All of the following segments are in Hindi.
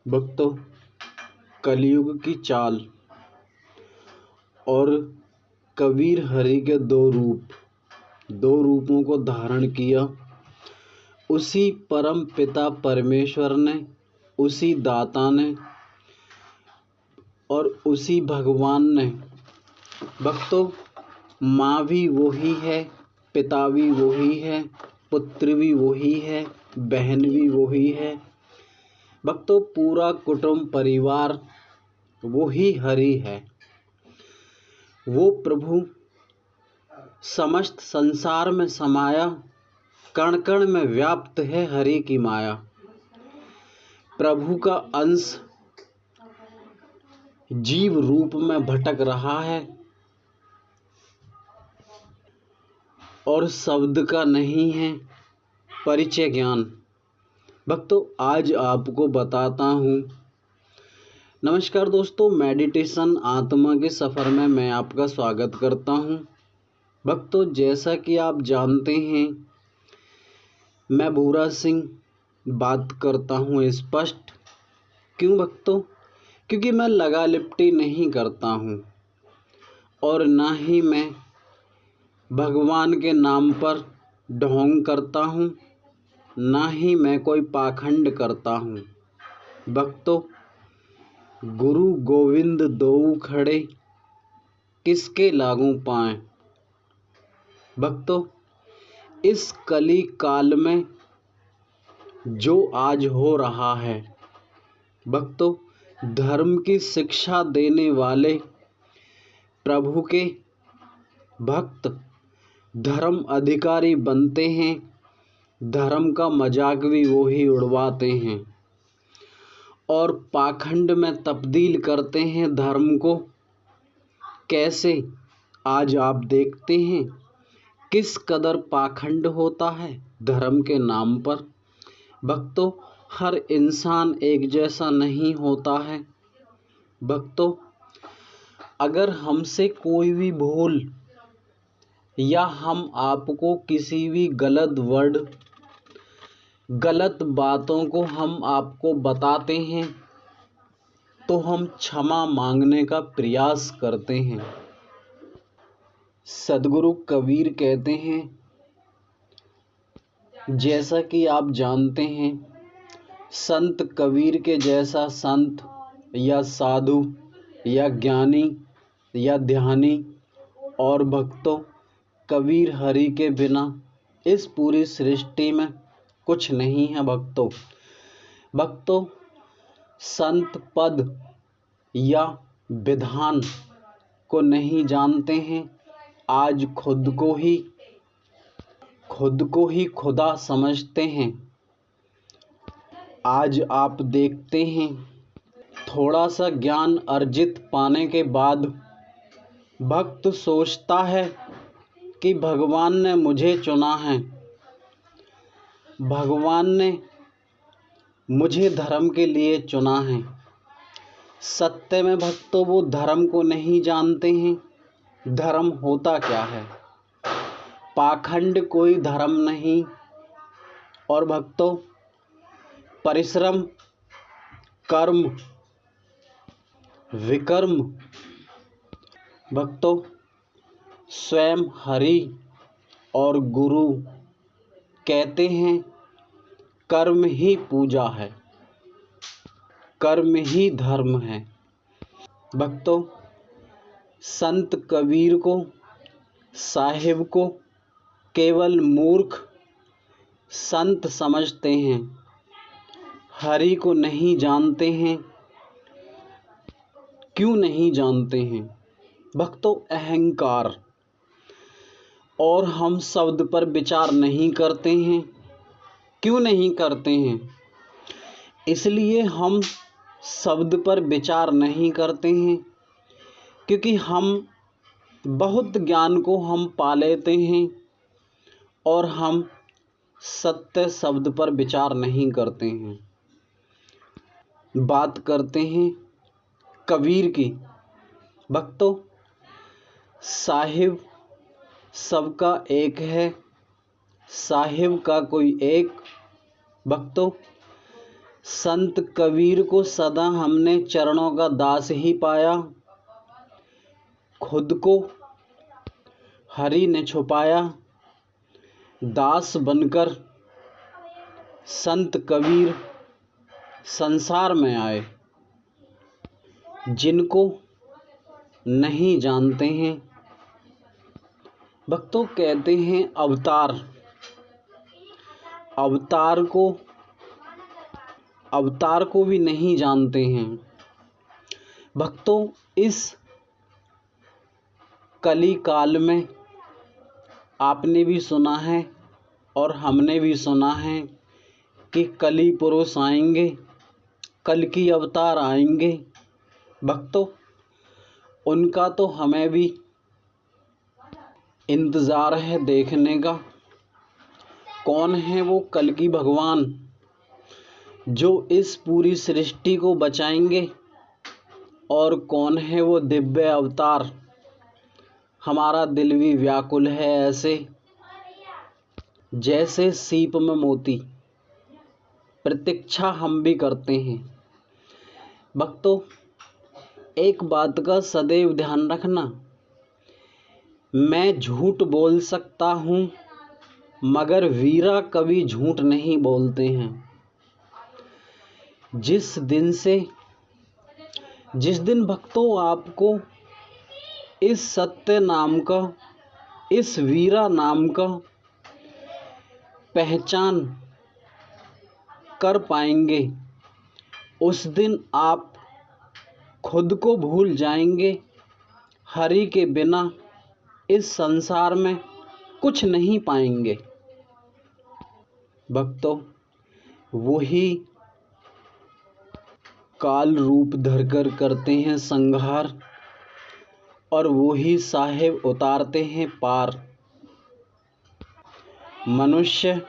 भक्तों, कलयुग की चाल और कबीर हरि के दो रूपों को धारण किया। उसी परम पिता परमेश्वर ने, उसी दाता ने और उसी भगवान ने। भक्तों, माँ भी वही है, पिता भी वही है, पुत्र भी वही है, बहन भी वही है। भक्तों, पूरा कुटुंब परिवार वही हरि है। वो प्रभु समस्त संसार में समाया, कण कण में व्याप्त है हरि की माया। प्रभु का अंश जीव रूप में भटक रहा है और शब्द का नहीं है परिचय ज्ञान। भक्तों, आज आपको बताता हूँ। नमस्कार दोस्तों, मेडिटेशन आत्मा के सफ़र में मैं आपका स्वागत करता हूँ। भक्तों, जैसा कि आप जानते हैं, मैं भूरा सिंह बात करता हूँ स्पष्ट। क्यों भक्तों? क्योंकि मैं लगा लिपटी नहीं करता हूँ और ना ही मैं भगवान के नाम पर ढोंग करता हूँ, ना ही मैं कोई पाखंड करता हूँ। भक्तों, गुरु गोविंद दोऊ खड़े, किसके लागू पाएं। भक्तों, इस कली काल में जो आज हो रहा है, भक्तों, धर्म की शिक्षा देने वाले प्रभु के भक्त धर्म अधिकारी बनते हैं, धर्म का मजाक भी वो ही उड़वाते हैं और पाखंड में तब्दील करते हैं धर्म को। कैसे? आज आप देखते हैं किस कदर पाखंड होता है धर्म के नाम पर। भक्तों, हर इंसान एक जैसा नहीं होता है। भक्तों, अगर हमसे कोई भी भूल या हम आपको किसी भी गलत वर्ड, गलत बातों को हम आपको बताते हैं तो हम क्षमा मांगने का प्रयास करते हैं। सद्गुरु कबीर कहते हैं, जैसा कि आप जानते हैं, संत कबीर के जैसा संत या साधु या ज्ञानी या ध्यानी और भक्तों, कबीर हरि के बिना इस पूरी सृष्टि में कुछ नहीं है। भक्तों, संत पद या विधान को नहीं जानते हैं, आज खुद को ही खुदा समझते हैं। आज आप देखते हैं, थोड़ा सा ज्ञान अर्जित पाने के बाद भक्त सोचता है कि भगवान ने मुझे चुना है, भगवान ने मुझे धर्म के लिए चुना है। सत्य में भक्तों, वो धर्म को नहीं जानते हैं। धर्म होता क्या है? पाखंड कोई धर्म नहीं। और भक्तों, परिश्रम, कर्म, विकर्म, भक्तों, स्वयं हरि और गुरु कहते हैं, कर्म ही पूजा है, कर्म ही धर्म है। भक्तों, संत कबीर को, साहिब को केवल मूर्ख संत समझते हैं, हरि को नहीं जानते हैं। क्यों नहीं जानते हैं? भक्तों, अहंकार। और हम शब्द पर विचार नहीं करते हैं। क्यों नहीं करते हैं? इसलिए हम शब्द पर विचार नहीं करते हैं क्योंकि हम बहुत ज्ञान को हम पा लेते हैं और हम सत्य शब्द पर विचार नहीं करते हैं। बात करते हैं कबीर की। भक्तों, साहिब सबका एक है, साहिब का कोई एक। भक्तों, संत कबीर को सदा हमने चरणों का दास ही पाया, खुद को हरि ने छुपाया। दास बनकर संत कबीर संसार में आए, जिनको नहीं जानते हैं भक्तों कहते हैं अवतार। अवतार को भी नहीं जानते हैं भक्तों। इस कली काल में आपने भी सुना है और हमने भी सुना है कि कली पुरुष आएंगे, कल की अवतार आएंगे भक्तों। उनका तो हमें भी इंतज़ार है देखने का। कौन है वो कल की भगवान जो इस पूरी सृष्टि को बचाएंगे, और कौन है वो दिव्य अवतार। हमारा दिल भी व्याकुल है ऐसे जैसे सीप में मोती। प्रतीक्षा हम भी करते हैं भक्तों। एक बात का सदैव ध्यान रखना, मैं झूठ बोल सकता हूँ मगर वीरा कभी झूठ नहीं बोलते हैं। जिस दिन भक्तों आपको इस सत्य नाम का, इस वीरा नाम का पहचान कर पाएंगे, उस दिन आप खुद को भूल जाएंगे। हरि के बिना इस संसार में कुछ नहीं पाएंगे भक्तों। वही काल रूप धरकर करते हैं संहार, और वही साहेब उतारते हैं पार। मनुष्य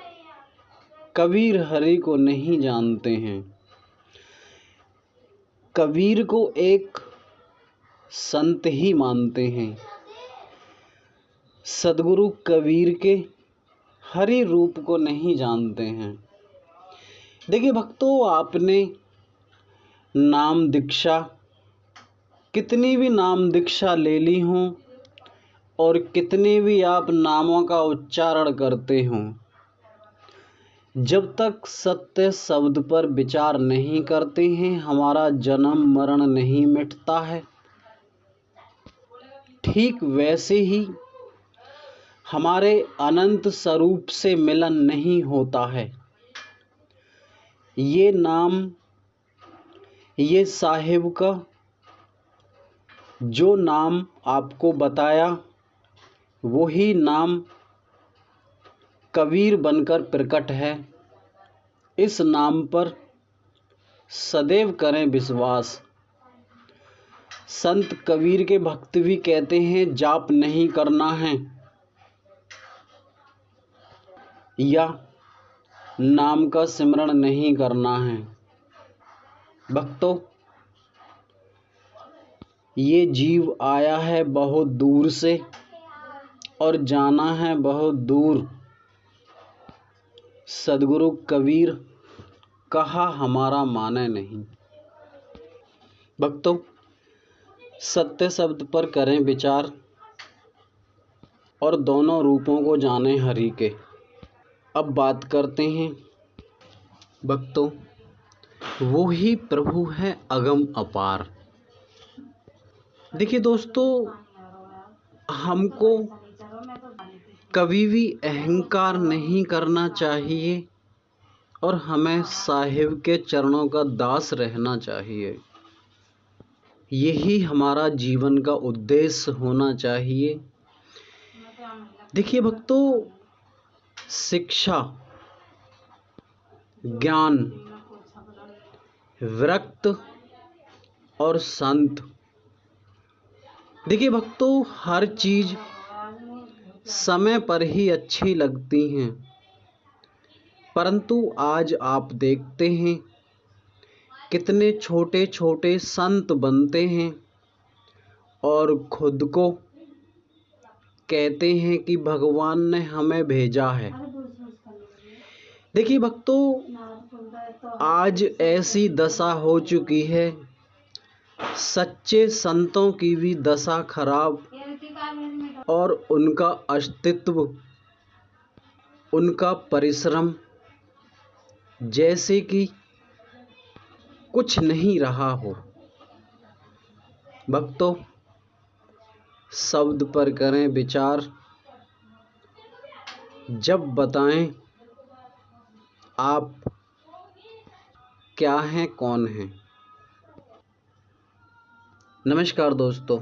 कबीर हरि को नहीं जानते हैं। कबीर को एक संत ही मानते हैं। सद्गुरु कबीर के हरि रूप को नहीं जानते हैं। देखिए भक्तों, आपने नाम दीक्षा, कितनी भी नाम दीक्षा ले ली हों और कितने भी आप नामों का उच्चारण करते हों, जब तक सत्य शब्द पर विचार नहीं करते हैं हमारा जन्म मरण नहीं मिटता है। ठीक वैसे ही हमारे अनंत स्वरूप से मिलन नहीं होता है। ये नाम, ये साहिब का जो नाम आपको बताया, वही नाम कबीर बनकर प्रकट है। इस नाम पर सदैव करें विश्वास। संत कबीर के भक्त भी कहते हैं जाप नहीं करना है या नाम का सिमरण नहीं करना है भक्तों। ये जीव आया है बहुत दूर से और जाना है बहुत दूर। सद्गुरु कबीर कहा हमारा माने नहीं भक्तों। सत्य शब्द पर करें विचार और दोनों रूपों को जानें हरि के। अब बात करते हैं भक्तों, वो ही प्रभु है अगम अपार। देखिए दोस्तों, हमको कभी भी अहंकार नहीं करना चाहिए और हमें साहिब के चरणों का दास रहना चाहिए। यही हमारा जीवन का उद्देश्य होना चाहिए। देखिए भक्तों, शिक्षा, ज्ञान, विरक्त और संत, देखिए भक्तों, हर चीज समय पर ही अच्छी लगती हैं, परंतु आज आप देखते हैं कितने छोटे छोटे संत बनते हैं और खुद को कहते हैं कि भगवान ने हमें भेजा है। देखिए भक्तों, आज ऐसी दशा हो चुकी है, सच्चे संतों की भी दशा खराब और उनका अस्तित्व, उनका परिश्रम जैसे कि कुछ नहीं रहा हो। भक्तों, शब्द पर करें विचार, जब बताएं आप क्या हैं, कौन हैं। नमस्कार दोस्तों।